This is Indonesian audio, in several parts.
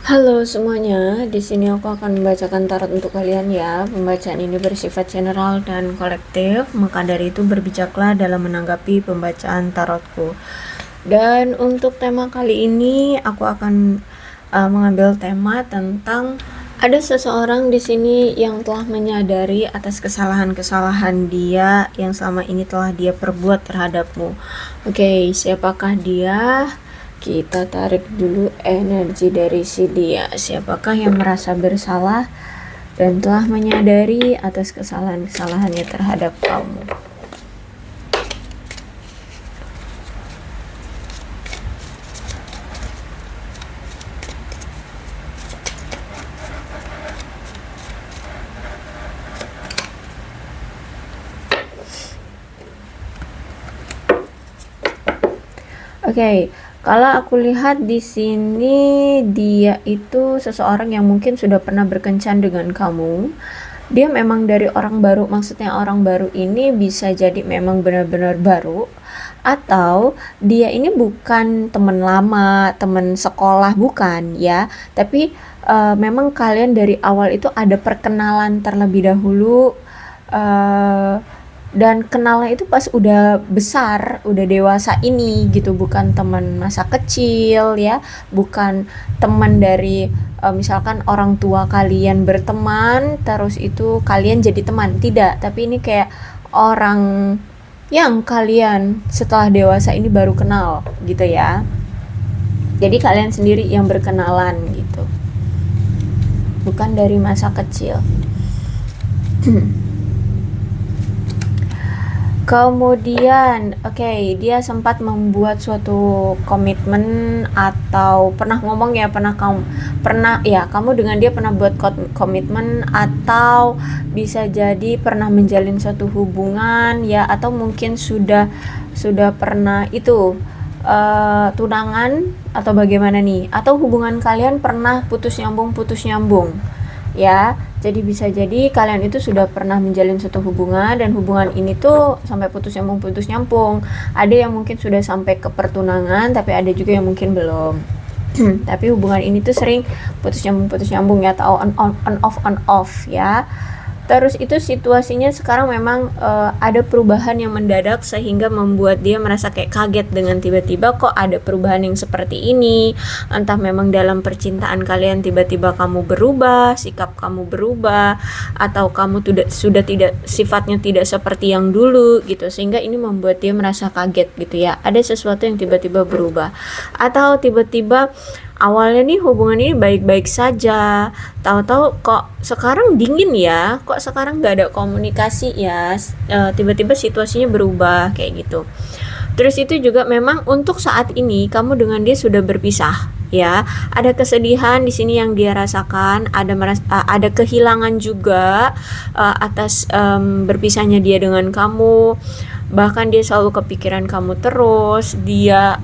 Halo semuanya, di sini aku akan membacakan tarot untuk kalian ya. Pembacaan ini bersifat general dan kolektif, maka dari itu berbijaklah dalam menanggapi pembacaan tarotku. Dan untuk tema kali ini aku akan mengambil tema tentang ada seseorang di sini yang telah menyadari atas kesalahan-kesalahan dia yang selama ini telah dia perbuat terhadapmu. Oke, siapakah dia? Kita tarik dulu energi dari si dia. Siapakah yang merasa bersalah dan telah menyadari atas kesalahan-kesalahannya terhadap kamu? Oke, kalau aku lihat di sini dia itu seseorang yang mungkin sudah pernah berkencan dengan kamu. Dia memang dari orang baru, maksudnya orang baru ini bisa jadi memang benar-benar baru, atau dia ini bukan teman lama, teman sekolah, bukan ya, tapi memang kalian dari awal itu ada perkenalan terlebih dahulu, uh, dan kenalnya itu pas udah besar, udah dewasa ini gitu, bukan teman masa kecil ya, bukan teman dari misalkan orang tua kalian berteman terus itu kalian jadi teman, tidak, tapi ini kayak orang yang kalian setelah dewasa ini baru kenal gitu ya. Jadi kalian sendiri yang berkenalan gitu, bukan dari masa kecil. Kemudian, oke, dia sempat membuat suatu komitmen atau pernah ngomong ya, kamu dengan dia pernah buat komitmen, atau bisa jadi pernah menjalin suatu hubungan ya, atau mungkin sudah pernah itu tunangan atau bagaimana nih, atau hubungan kalian pernah putus nyambung ya. Jadi bisa jadi kalian itu sudah pernah menjalin suatu hubungan, dan hubungan ini tuh sampai putus nyambung. Ada yang mungkin sudah sampai ke pertunangan, tapi ada juga yang mungkin belum. Tapi hubungan ini tuh sering putus nyambung ya, atau on off ya. Terus itu situasinya sekarang memang ada perubahan yang mendadak sehingga membuat dia merasa kayak kaget dengan tiba-tiba kok ada perubahan yang seperti ini. Entah memang dalam percintaan kalian tiba-tiba kamu berubah, sikap kamu berubah, atau kamu sudah tidak, sifatnya tidak seperti yang dulu gitu, sehingga ini membuat dia merasa kaget gitu ya. Ada sesuatu yang tiba-tiba berubah, atau tiba-tiba awalnya nih hubungan ini baik-baik saja, tahu-tahu kok sekarang dingin ya, kok sekarang gak ada komunikasi ya, tiba-tiba situasinya berubah kayak gitu. Terus itu juga memang untuk saat ini kamu dengan dia sudah berpisah ya, ada kesedihan di sini yang dia rasakan, ada kehilangan juga atas berpisahnya dia dengan kamu. Bahkan dia selalu kepikiran kamu terus, dia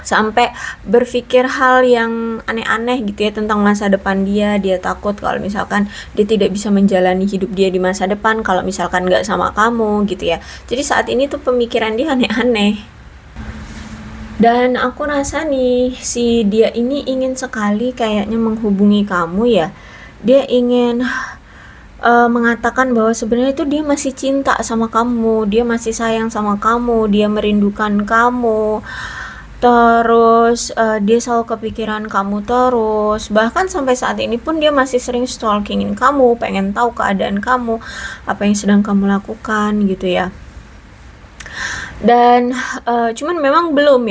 sampai berpikir hal yang aneh-aneh gitu ya tentang masa depan dia. Dia takut kalau misalkan dia tidak bisa menjalani hidup dia di masa depan kalau misalkan gak sama kamu gitu ya. Jadi saat ini tuh pemikiran dia aneh-aneh. Dan aku rasa nih si dia ini ingin sekali kayaknya menghubungi kamu ya. Dia ingin mengatakan bahwa sebenarnya itu dia masih cinta sama kamu, dia masih sayang sama kamu, dia merindukan kamu. Terus dia selalu kepikiran kamu terus. Bahkan sampai saat ini pun dia masih sering stalkingin kamu, pengen tahu keadaan kamu, apa yang sedang kamu lakukan gitu ya. Dan cuman memang belum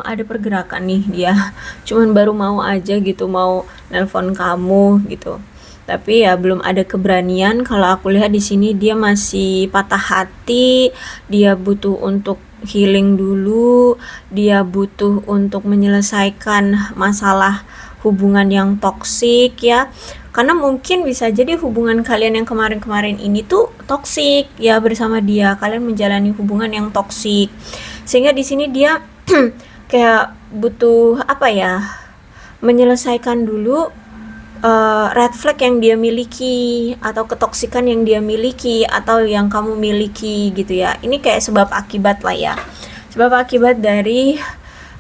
ada pergerakan nih dia. Cuman baru mau aja gitu, mau nelpon kamu gitu. Tapi ya belum ada keberanian. Kalau aku lihat di sini dia masih patah hati, dia butuh untuk healing dulu, dia butuh untuk menyelesaikan masalah hubungan yang toksik ya. Karena mungkin bisa jadi hubungan kalian yang kemarin-kemarin ini tuh toksik ya, bersama dia kalian menjalani hubungan yang toksik. Sehingga di sini dia kayak butuh apa ya? Menyelesaikan dulu red flag yang dia miliki, atau ketoksikan yang dia miliki, atau yang kamu miliki gitu ya. Ini kayak sebab akibat lah ya, sebab akibat dari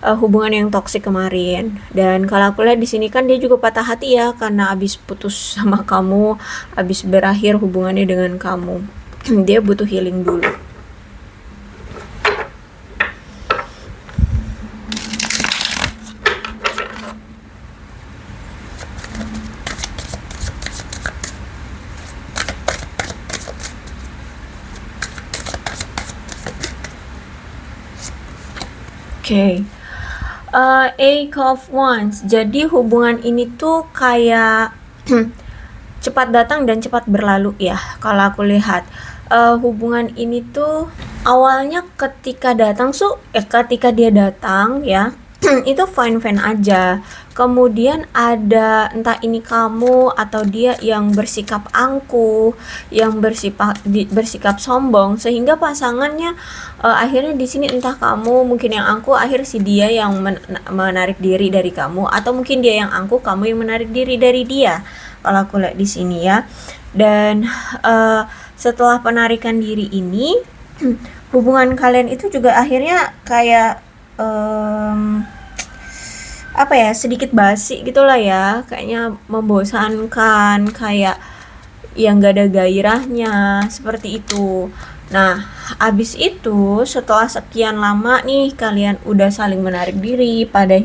hubungan yang toksik kemarin. Dan kalau aku lihat di sini kan dia juga patah hati ya karena abis putus sama kamu, abis berakhir hubungannya dengan kamu. Dia butuh healing dulu. Oke. Eight of Wands. Jadi hubungan ini tuh kayak cepat datang dan cepat berlalu ya. Kalau aku lihat hubungan ini tuh awalnya ketika ketika dia datang ya, itu fine-fine aja. Kemudian ada entah ini kamu atau dia yang bersikap angkuh, yang bersikap sombong, sehingga pasangannya akhirnya di sini entah kamu mungkin yang angkuh, akhir si dia yang menarik diri dari kamu, atau mungkin dia yang angkuh, kamu yang menarik diri dari dia. Kalau aku lihat di sini ya. Dan setelah penarikan diri ini, hubungan kalian itu juga akhirnya kayak apa ya, sedikit basi gitulah ya, kayaknya membosankan, kayak yang gak ada gairahnya, seperti itu. Nah, abis itu setelah sekian lama nih kalian udah saling menarik diri pada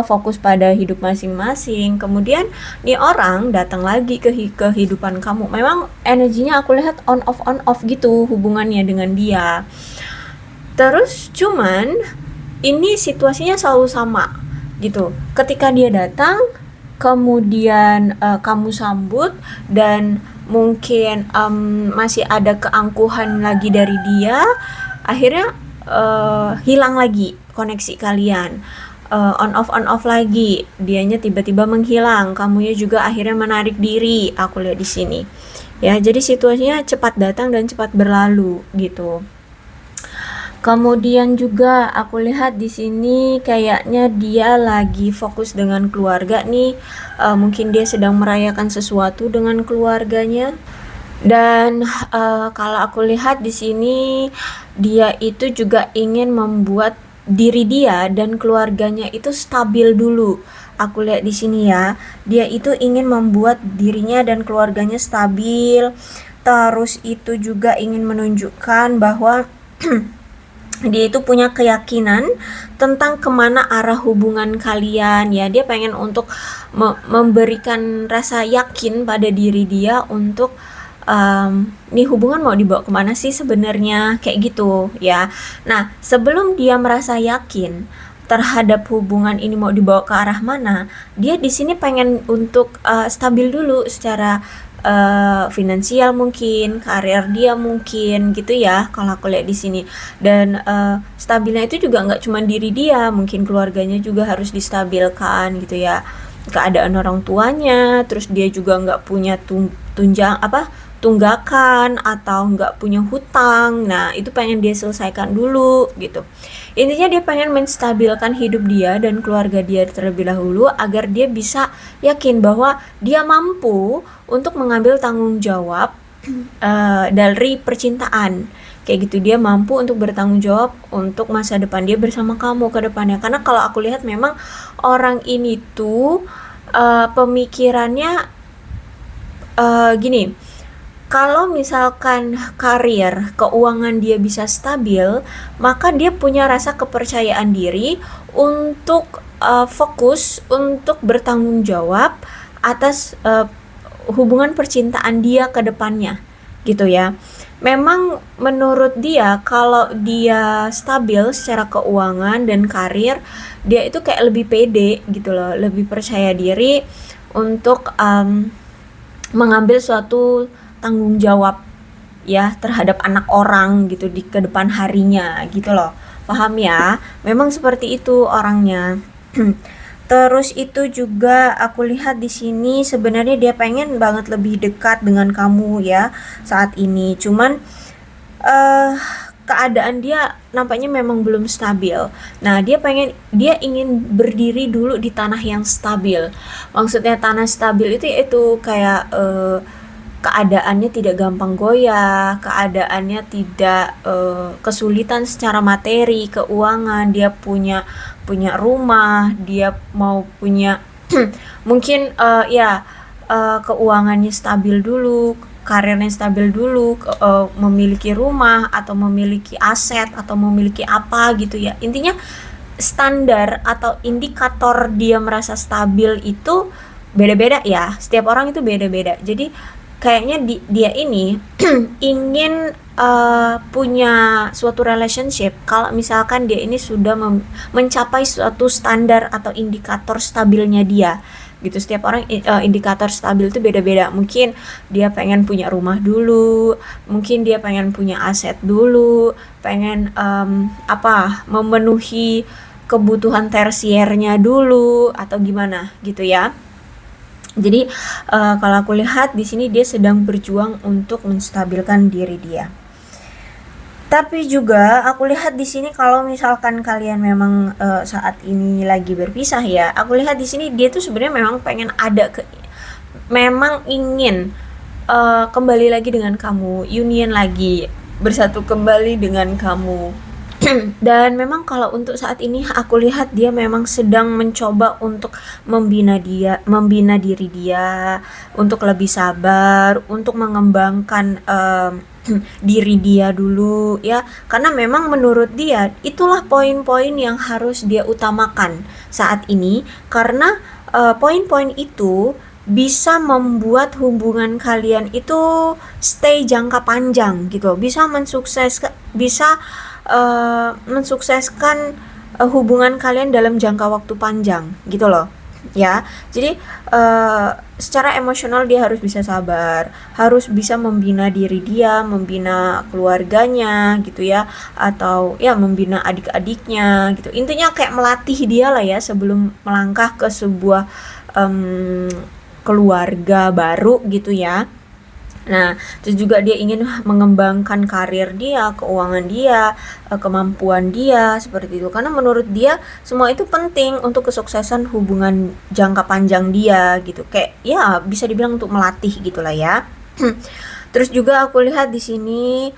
fokus pada hidup masing-masing. Kemudian nih orang datang lagi ke kehidupan kamu. Memang energinya aku lihat on off gitu hubungannya dengan dia. Terus cuman ini situasinya selalu sama gitu. Ketika dia datang, kemudian kamu sambut, dan mungkin masih ada keangkuhan lagi dari dia, akhirnya hilang lagi koneksi kalian, on off lagi, dianya tiba-tiba menghilang, kamunya juga akhirnya menarik diri. Aku lihat di sini ya, jadi situasinya cepat datang dan cepat berlalu gitu. Kemudian juga aku lihat di sini kayaknya dia lagi fokus dengan keluarga nih. Mungkin dia sedang merayakan sesuatu dengan keluarganya. Dan kalau aku lihat di sini dia itu juga ingin membuat diri dia dan keluarganya itu stabil dulu. Aku lihat di sini ya, dia itu ingin membuat dirinya dan keluarganya stabil. Terus itu juga ingin menunjukkan bahwa dia itu punya keyakinan tentang kemana arah hubungan kalian ya. Dia pengen untuk memberikan rasa yakin pada diri dia untuk nih hubungan mau dibawa kemana sih sebenarnya, kayak gitu ya. Nah, sebelum dia merasa yakin terhadap hubungan ini mau dibawa ke arah mana, dia di sini pengen untuk stabil dulu secara finansial, mungkin karir dia mungkin gitu ya, kalau aku lihat di sini. Dan stabilnya itu juga nggak cuma diri dia, mungkin keluarganya juga harus distabilkan gitu ya, keadaan orang tuanya. Terus dia juga nggak punya tunggakan atau nggak punya hutang. Nah, itu pengen dia selesaikan dulu gitu. Intinya dia pengen menstabilkan hidup dia dan keluarga dia terlebih dahulu, agar dia bisa yakin bahwa dia mampu untuk mengambil tanggung jawab dari percintaan. Kayak gitu, dia mampu untuk bertanggung jawab untuk masa depan dia bersama kamu ke depannya. Karena kalau aku lihat memang orang ini tuh pemikirannya gini. Kalau misalkan karir, keuangan dia bisa stabil, maka dia punya rasa kepercayaan diri untuk fokus untuk bertanggung jawab atas hubungan percintaan dia ke depannya gitu ya. Memang menurut dia kalau dia stabil secara keuangan dan karir, dia itu kayak lebih pede gitu loh, lebih percaya diri untuk mengambil suatu tanggung jawab ya terhadap anak orang gitu di ke depan harinya gitu loh. Paham ya? Memang seperti itu orangnya. Terus itu juga aku lihat di sini sebenarnya dia pengen banget lebih dekat dengan kamu ya saat ini. Cuman keadaan dia nampaknya memang belum stabil. Nah, dia ingin berdiri dulu di tanah yang stabil. Maksudnya tanah stabil itu kayak keadaannya tidak gampang goyah, keadaannya tidak kesulitan secara materi, keuangan, dia punya punya rumah, dia mau punya mungkin keuangannya stabil dulu, karirnya stabil dulu, memiliki rumah atau memiliki aset atau memiliki apa gitu ya. Intinya standar atau indikator dia merasa stabil itu beda-beda ya. Setiap orang itu beda-beda. Jadi kayaknya dia ini ingin punya suatu relationship kalau misalkan dia ini sudah mencapai suatu standar atau indikator stabilnya dia gitu. Setiap orang indikator stabil itu beda-beda. Mungkin dia pengen punya rumah dulu, mungkin dia pengen punya aset dulu, pengen memenuhi kebutuhan tersiernya dulu atau gimana gitu ya. Jadi kalau aku lihat di sini dia sedang berjuang untuk menstabilkan diri dia. Tapi juga aku lihat di sini kalau misalkan kalian memang saat ini lagi berpisah ya, aku lihat di sini dia tuh sebenarnya memang pengen memang ingin kembali lagi dengan kamu, union lagi, bersatu kembali dengan kamu. Dan memang kalau untuk saat ini aku lihat dia memang sedang mencoba untuk membina diri dia, untuk lebih sabar, untuk mengembangkan diri dia dulu ya, karena memang menurut dia itulah poin-poin yang harus dia utamakan saat ini, karena poin-poin itu bisa membuat hubungan kalian itu stay jangka panjang gitu, bisa mensukseskan hubungan kalian dalam jangka waktu panjang gitu loh ya. Jadi secara emosional dia harus bisa sabar, harus bisa membina diri dia, membina keluarganya gitu ya, atau ya membina adik-adiknya gitu. Intinya kayak melatih dia lah ya sebelum melangkah ke sebuah keluarga baru gitu ya. Nah, terus juga dia ingin mengembangkan karir dia, keuangan dia, kemampuan dia, seperti itu. Karena menurut dia semua itu penting untuk kesuksesan hubungan jangka panjang dia gitu. Kayak ya bisa dibilang untuk melatih gitulah ya. Terus juga aku lihat di sini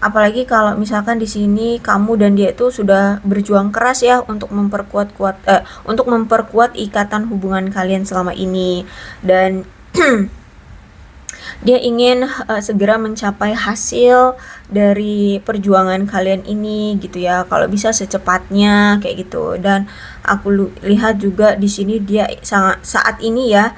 apalagi kalau misalkan di sini kamu dan dia itu sudah berjuang keras ya untuk memperkuat ikatan hubungan kalian selama ini, dan dia ingin segera mencapai hasil dari perjuangan kalian ini gitu ya, kalau bisa secepatnya kayak gitu. Dan aku lihat juga di sini dia saat ini ya,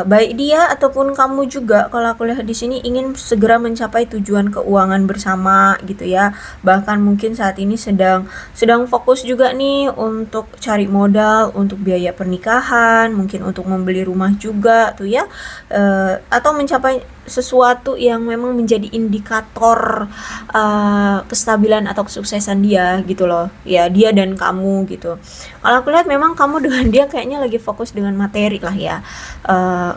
baik dia ataupun kamu juga, kalau aku lihat di sini ingin segera mencapai tujuan keuangan bersama gitu ya. Bahkan mungkin saat ini sedang fokus juga nih untuk cari modal untuk biaya pernikahan, mungkin untuk membeli rumah juga tuh ya, atau mencapai sesuatu yang memang menjadi indikator kestabilan atau kesuksesan dia gitu loh ya, dia dan kamu gitu. Kalau aku lihat memang kamu dengan dia kayaknya lagi fokus dengan materi lah ya.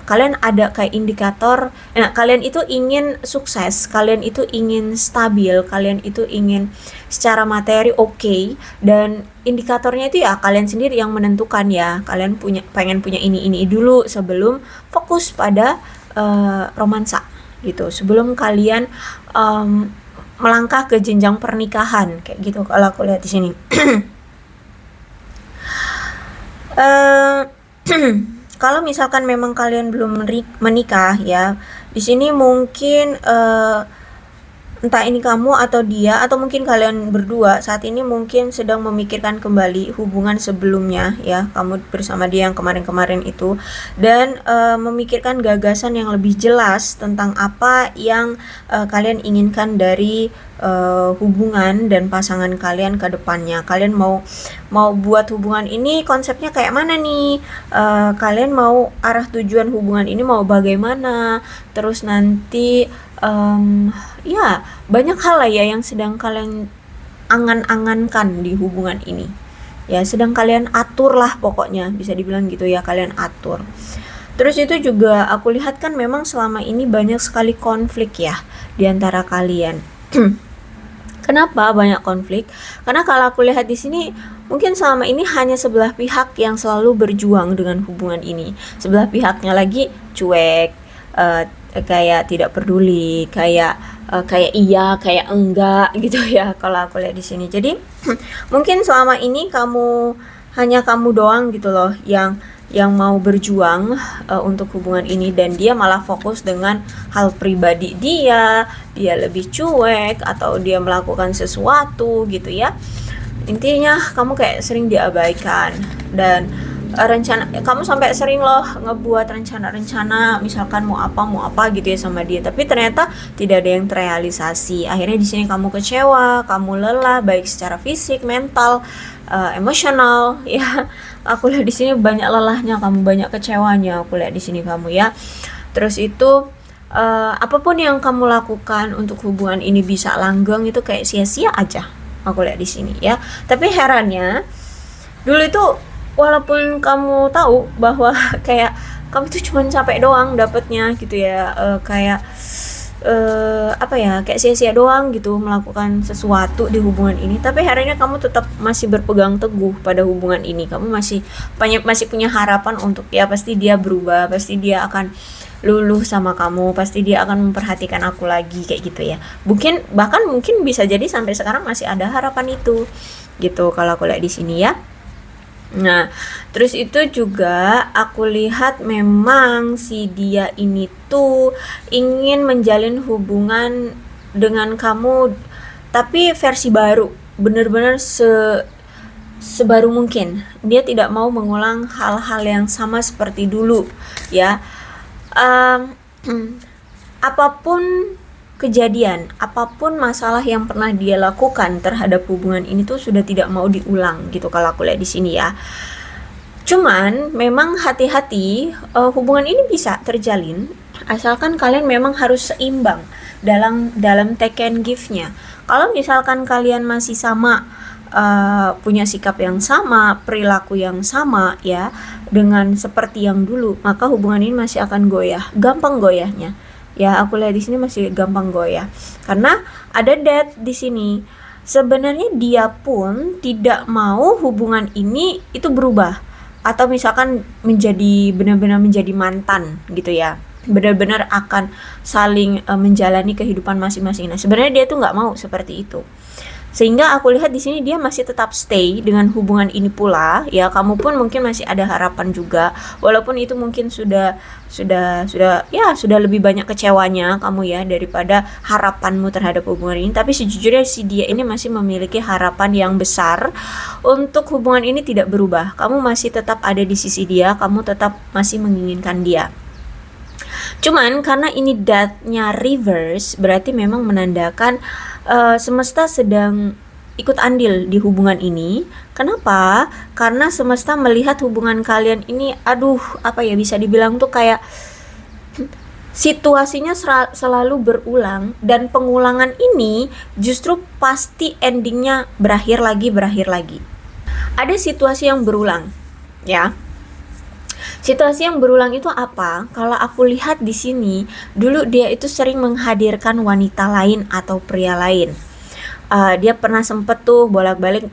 Kalian ada kayak indikator, kalian itu ingin sukses, kalian itu ingin stabil, kalian itu ingin secara materi oke, dan indikatornya itu ya kalian sendiri yang menentukan ya. Kalian pengen punya ini dulu sebelum fokus pada romansa gitu, sebelum kalian melangkah ke jenjang pernikahan kayak gitu kalau aku lihat di sini. Kalau misalkan memang kalian belum menikah ya, di sini mungkin entah ini kamu atau dia, atau mungkin kalian berdua saat ini mungkin sedang memikirkan kembali hubungan sebelumnya ya, kamu bersama dia yang kemarin-kemarin itu, dan memikirkan gagasan yang lebih jelas tentang apa yang kalian inginkan dari hubungan dan pasangan kalian ke depannya. Kalian mau buat hubungan ini konsepnya kayak mana nih, kalian mau arah tujuan hubungan ini mau bagaimana, terus nanti ya banyak hal lah ya yang sedang kalian angan-angankan di hubungan ini ya, sedang kalian atur lah pokoknya, bisa dibilang gitu ya, kalian atur. Terus itu juga aku lihat kan memang selama ini banyak sekali konflik ya di antara kalian. Kenapa banyak konflik? Karena kalau aku lihat di sini mungkin selama ini hanya sebelah pihak yang selalu berjuang dengan hubungan ini, sebelah pihaknya lagi cuek, kayak tidak peduli, kayak iya, kayak enggak gitu ya kalau aku lihat di sini. Jadi mungkin selama ini hanya kamu doang gitu loh yang mau berjuang untuk hubungan ini, dan dia malah fokus dengan hal pribadi dia lebih cuek atau dia melakukan sesuatu gitu ya. Intinya kamu kayak sering diabaikan, dan rencana kamu sampai sering loh ngebuat rencana-rencana misalkan mau apa gitu ya sama dia, tapi ternyata tidak ada yang terrealisasi. Akhirnya di sini kamu kecewa, kamu lelah baik secara fisik, mental, emosional ya. Aku lihat di sini banyak lelahnya kamu, banyak kecewanya aku lihat di sini kamu ya. Terus itu apapun yang kamu lakukan untuk hubungan ini bisa langgeng itu kayak sia-sia aja aku lihat di sini ya. Tapi herannya dulu itu walaupun kamu tahu bahwa kayak kamu tuh cuma capek doang dapetnya gitu ya, kayak apa ya, kayak sia-sia doang gitu melakukan sesuatu di hubungan ini, tapi akhirnya kamu tetap masih berpegang teguh pada hubungan ini. Kamu masih punya harapan untuk ya pasti dia berubah, pasti dia akan luluh sama kamu, pasti dia akan memperhatikan aku lagi kayak gitu ya. Bahkan mungkin bisa jadi sampai sekarang masih ada harapan itu gitu kalau aku lihat di sini ya. Nah, terus itu juga aku lihat memang si dia ini tuh ingin menjalin hubungan dengan kamu, tapi versi baru, bener-bener sebaru mungkin. Dia tidak mau mengulang hal-hal yang sama seperti dulu, ya. Apapun kejadian, apapun masalah yang pernah dia lakukan terhadap hubungan ini tuh sudah tidak mau diulang gitu kalau aku lihat di sini ya. Cuman memang hati-hati, hubungan ini bisa terjalin asalkan kalian memang harus seimbang dalam take and give-nya. Kalau misalkan kalian masih sama, punya sikap yang sama, perilaku yang sama ya dengan seperti yang dulu, maka hubungan ini masih akan goyah, gampang goyahnya. Ya, aku lihat di sini masih gampang goyah. Karena ada death di sini. Sebenarnya dia pun tidak mau hubungan ini itu berubah atau misalkan benar-benar menjadi mantan gitu ya. Benar-benar akan saling menjalani kehidupan masing-masing. Nah, sebenarnya dia tuh nggak mau seperti itu. Sehingga aku lihat di sini dia masih tetap stay dengan hubungan ini pula ya. Kamu pun mungkin masih ada harapan juga, walaupun itu mungkin sudah lebih banyak kecewanya kamu ya daripada harapanmu terhadap hubungan ini. Tapi sejujurnya si dia ini masih memiliki harapan yang besar untuk hubungan ini tidak berubah. Kamu masih tetap ada di sisi dia, kamu tetap masih menginginkan dia. Cuman karena ini death-nya reverse, berarti memang menandakan semesta sedang ikut andil di hubungan ini. Kenapa? Karena semesta melihat hubungan kalian ini, bisa dibilang tuh kayak situasinya selalu berulang, dan pengulangan ini justru pasti endingnya berakhir lagi. Ada situasi yang berulang, ya. Situasi yang berulang itu apa? Kalau aku lihat di sini, dulu dia itu sering menghadirkan wanita lain atau pria lain. Dia pernah sempet tuh bolak-balik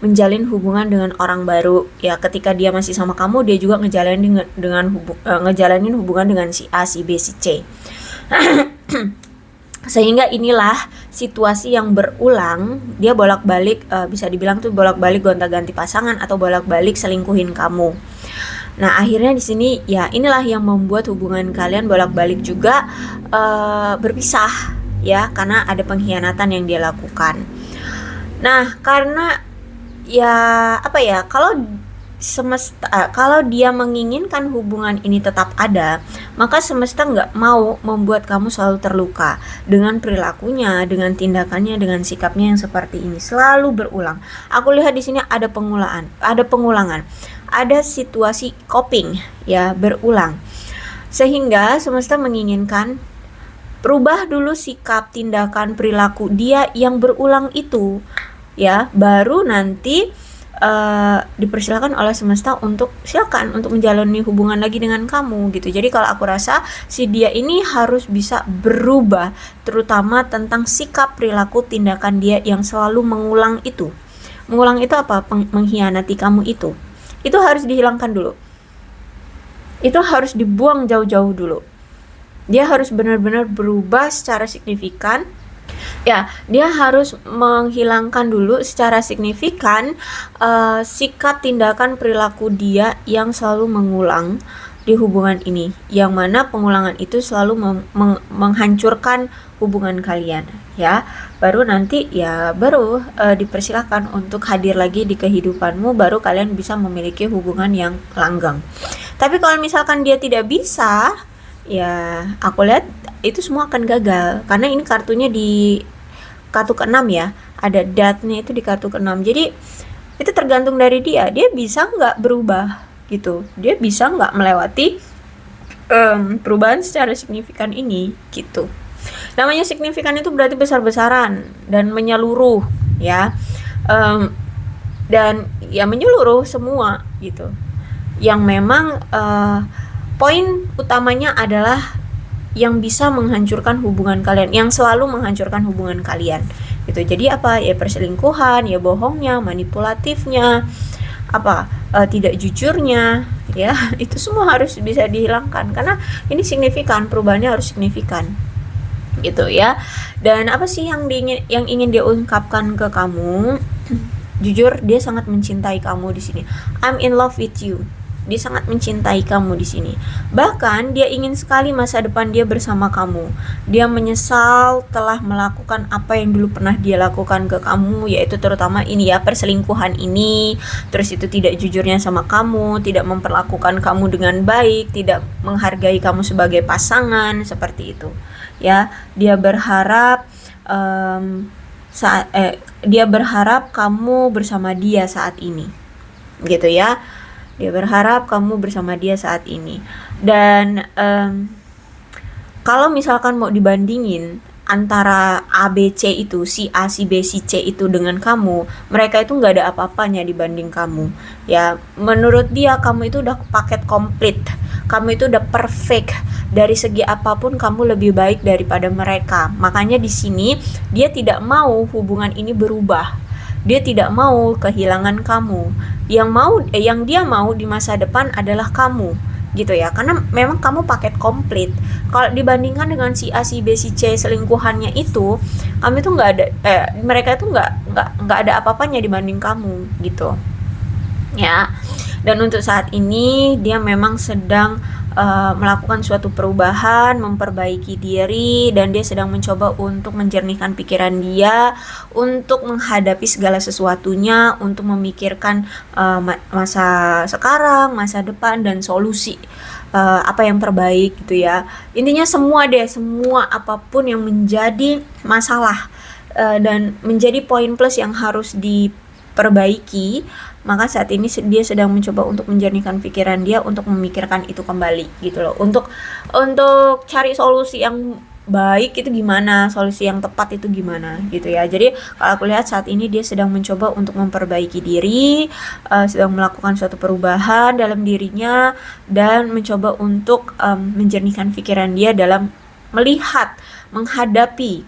menjalin hubungan dengan orang baru. Ya, ketika dia masih sama kamu, dia juga ngejalanin hubungan dengan si A, si B, si C. Sehingga inilah situasi yang berulang. Dia bolak-balik, bisa dibilang tuh bolak-balik gonta-ganti pasangan atau bolak-balik selingkuhin kamu. Nah, akhirnya di sini ya inilah yang membuat hubungan kalian bolak-balik juga berpisah ya, karena ada pengkhianatan yang dia lakukan. Nah, karena kalau dia menginginkan hubungan ini tetap ada, maka semesta nggak mau membuat kamu selalu terluka dengan perilakunya, dengan tindakannya, dengan sikapnya yang seperti ini selalu berulang. Aku lihat di sini ada pengulangan, ada situasi coping ya berulang, sehingga semesta menginginkan berubah dulu sikap, tindakan, perilaku dia yang berulang itu ya, baru nanti dipersilakan oleh semesta untuk menjalani hubungan lagi dengan kamu gitu. Jadi kalau aku rasa si dia ini harus bisa berubah, terutama tentang sikap, perilaku, tindakan dia yang selalu mengulang itu. Mengulang itu apa? Mengkhianati kamu itu harus dihilangkan dulu. Itu harus dibuang jauh-jauh dulu. Dia harus benar-benar berubah secara signifikan. Ya, dia harus menghilangkan dulu secara signifikan sikap, tindakan, perilaku dia yang selalu mengulang di hubungan ini, yang mana pengulangan itu selalu menghancurkan hubungan kalian, ya. Baru nanti ya baru dipersilahkan untuk hadir lagi di kehidupanmu, baru kalian bisa memiliki hubungan yang langgeng. Tapi kalau misalkan dia tidak bisa, ya aku lihat itu semua akan gagal, karena ini kartunya di kartu ke-6 ya, ada death-nya itu di kartu ke-6. Jadi itu tergantung dari dia bisa nggak berubah gitu, dia bisa nggak melewati perubahan secara signifikan ini gitu. Namanya signifikan itu berarti besar-besaran dan menyeluruh ya, dan ya menyeluruh semua gitu, yang memang poin utamanya adalah yang bisa menghancurkan hubungan kalian, yang selalu menghancurkan hubungan kalian gitu. Jadi apa ya, perselingkuhan, ya bohongnya, manipulatifnya, apa tidak jujurnya ya, itu semua harus bisa dihilangkan, karena ini signifikan, perubahannya harus signifikan gitu ya. Dan apa sih yang ingin dia ungkapkan ke kamu? Jujur, dia sangat mencintai kamu di sini. I'm in love with you. Dia sangat mencintai kamu di sini. Bahkan dia ingin sekali masa depan dia bersama kamu. Dia menyesal telah melakukan apa yang dulu pernah dia lakukan ke kamu, yaitu terutama ini ya, perselingkuhan ini. Terus itu tidak jujurnya sama kamu, tidak memperlakukan kamu dengan baik, tidak menghargai kamu sebagai pasangan, seperti itu. Ya, dia berharap dia berharap kamu bersama dia saat ini. Gitu ya. Dia berharap kamu bersama dia saat ini. Dan kalau misalkan mau dibandingin antara A, B, C itu, si A, si B, si C itu dengan kamu, mereka itu nggak ada apa-apanya dibanding kamu. Ya, menurut dia kamu itu udah paket komplit. Kamu itu udah perfect. Dari segi apapun kamu lebih baik daripada mereka. Makanya di sini dia tidak mau hubungan ini berubah. Dia tidak mau kehilangan kamu. Yang dia mau di masa depan adalah kamu, gitu ya. Karena memang kamu paket komplit. Kalau dibandingkan dengan si A, si B, si C selingkuhannya itu, kamu itu mereka itu nggak ada apa-apanya dibanding kamu, gitu. Ya. Dan untuk saat ini dia memang sedang melakukan suatu perubahan, memperbaiki diri, dan dia sedang mencoba untuk menjernihkan pikiran dia, untuk menghadapi segala sesuatunya, untuk memikirkan masa sekarang, masa depan, dan solusi apa yang terbaik gitu ya. Intinya semua apapun yang menjadi masalah dan menjadi poin plus yang harus diperbaiki, maka saat ini dia sedang mencoba untuk menjernihkan pikiran dia, untuk memikirkan itu kembali gitu loh, untuk cari solusi yang baik itu gimana, solusi yang tepat itu gimana gitu ya. Jadi kalau aku lihat saat ini dia sedang mencoba untuk memperbaiki diri, sedang melakukan suatu perubahan dalam dirinya, dan mencoba untuk menjernihkan pikiran dia dalam melihat, menghadapi,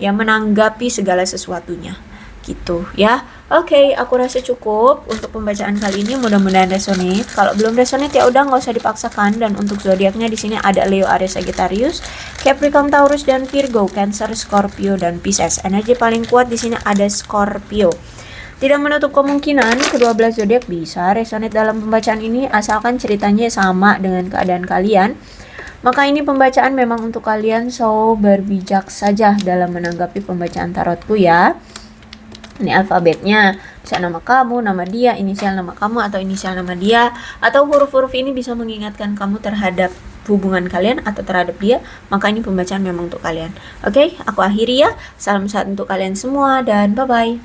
ya, menanggapi segala sesuatunya gitu ya. Oke, aku rasa cukup untuk pembacaan kali ini, mudah-mudahan resonate. Kalau belum resonate ya udah, nggak usah dipaksakan. Dan untuk zodiaknya di sini ada Leo, Aries, Sagittarius, Capricorn, Taurus, dan Virgo, Cancer, Scorpio, dan Pisces. Energi paling kuat di sini ada Scorpio. Tidak menutup kemungkinan kedua belas zodiak bisa resonate dalam pembacaan ini, asalkan ceritanya sama dengan keadaan kalian. Maka ini pembacaan memang untuk kalian, so berbijak saja dalam menanggapi pembacaan tarotku ya. Ini alfabetnya, bisa nama kamu, nama dia, inisial nama kamu atau inisial nama dia, atau huruf-huruf ini bisa mengingatkan kamu terhadap hubungan kalian atau terhadap dia. Maka ini pembacaan memang untuk kalian. Oke, aku akhiri ya. Salam sehat untuk kalian semua dan bye-bye.